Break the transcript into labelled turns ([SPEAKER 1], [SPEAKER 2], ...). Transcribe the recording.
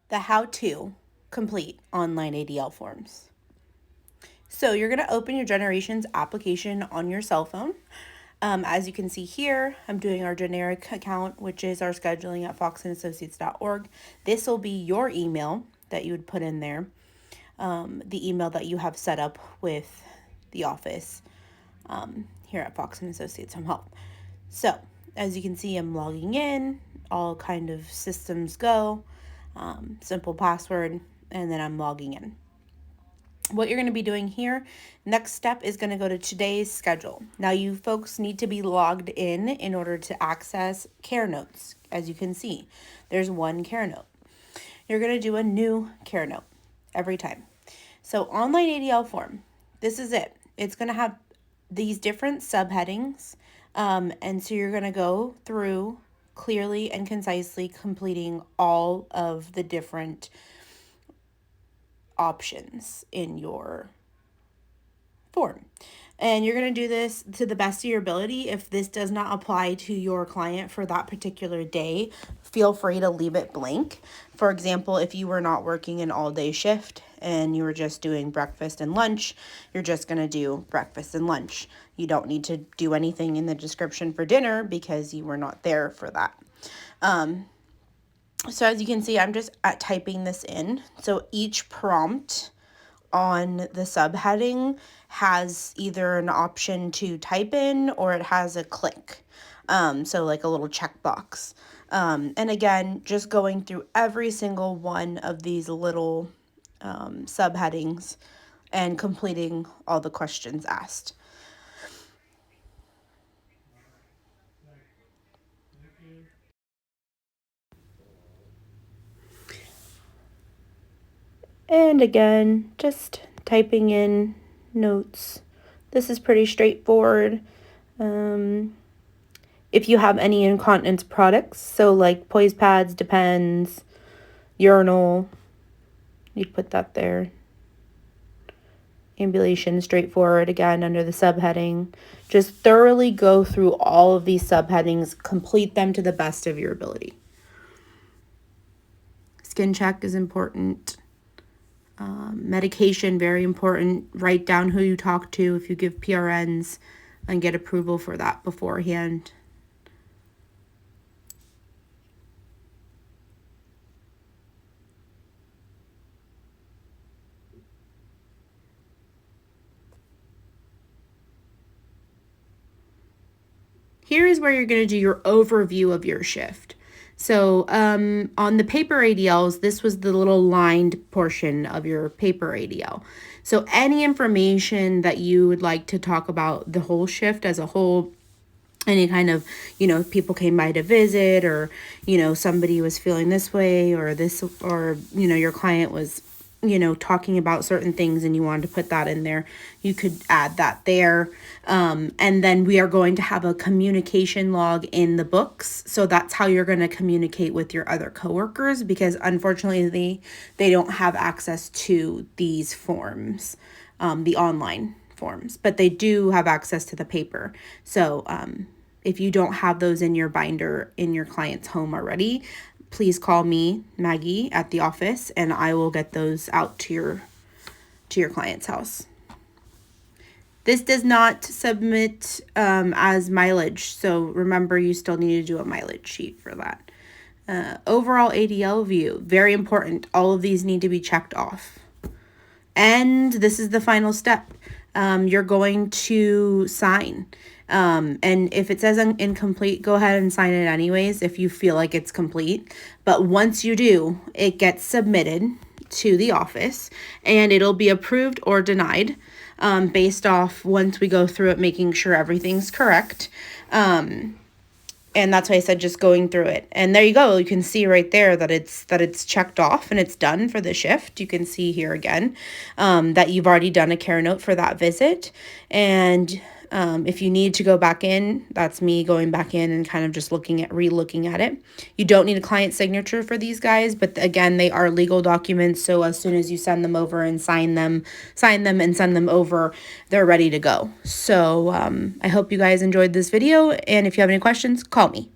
[SPEAKER 1] the how to complete online ADL forms. So you're going to open your Generations application on your cell phone. As you can see here, I'm doing our generic account, which is our scheduling at foxandassociates.org. This will be your email that you would put in there, the email that you have set up with the office here at Fox and Associates Home Health. So as you can see, I'm logging in, all kind of systems go, simple password, and then I'm logging in. What you're going to be doing here, next step is going to go to today's schedule. Now you folks need to be logged in order to access care notes. As you can see, there's one care note. You're going to do a new care note every time. So online ADL form, this is it. It's going to have these different subheadings. And so you're going to go through clearly and concisely completing all of the different options in your form. And you're going to do this to the best of your ability. If this does not apply to your client for that particular day, feel free to leave it blank. For example, if you were not working an all-day shift and you were just doing breakfast and lunch, you're just going to do breakfast and lunch. You don't need to do anything in the description for dinner because you were not there for that. So as you can see, I'm just typing this in. So each prompt on the subheading has either an option to type in or it has a click. So like a little checkbox. And again, just going through every single one of these little subheadings and completing all the questions asked. And again, just typing in notes. This is pretty straightforward. If you have any incontinence products, so like poise pads, Depends, urinal, you put that there. Ambulation, straightforward, again, under the subheading. Just thoroughly go through all of these subheadings, complete them to the best of your ability. Skin check is important. Medication, very important. Write down who you talk to if you give PRNs and get approval for that beforehand. Here is where you're going to do your overview of your shift. So on the paper ADLs, this was the little lined portion of your paper ADL. So any information that you would like to talk about the whole shift as a whole, any kind of, people came by to visit, or, somebody was feeling this way or this, or, your client was, talking about certain things and you wanted to put that in there, you could add that there. And then we are going to have a communication log in the books. So that's how you're going to communicate with your other coworkers, because unfortunately they don't have access to these forms, the online forms, but they do have access to the paper. So if you don't have those in your binder in your client's home already, please call me, Maggie, at the office, and I will get those out to your client's house. This does not submit as mileage, so remember you still need to do a mileage sheet for that. Overall ADL view, very important. All of these need to be checked off. And this is the final step. You're going to sign. And if it says incomplete, go ahead and sign it anyways if you feel like it's complete. But once you do, it gets submitted to the office and it'll be approved or denied based off, once we go through it, making sure everything's correct. And that's why I said just going through it. And there you go. You can see right there that it's checked off and it's done for the shift. You can see here again that you've already done a care note for that visit. And if you need to go back in, that's me going back in and kind of just re-looking at it. You don't need a client signature for these guys, but again, they are legal documents. So as soon as you send them over and sign them and send them over, they're ready to go. So I hope you guys enjoyed this video. And if you have any questions, call me.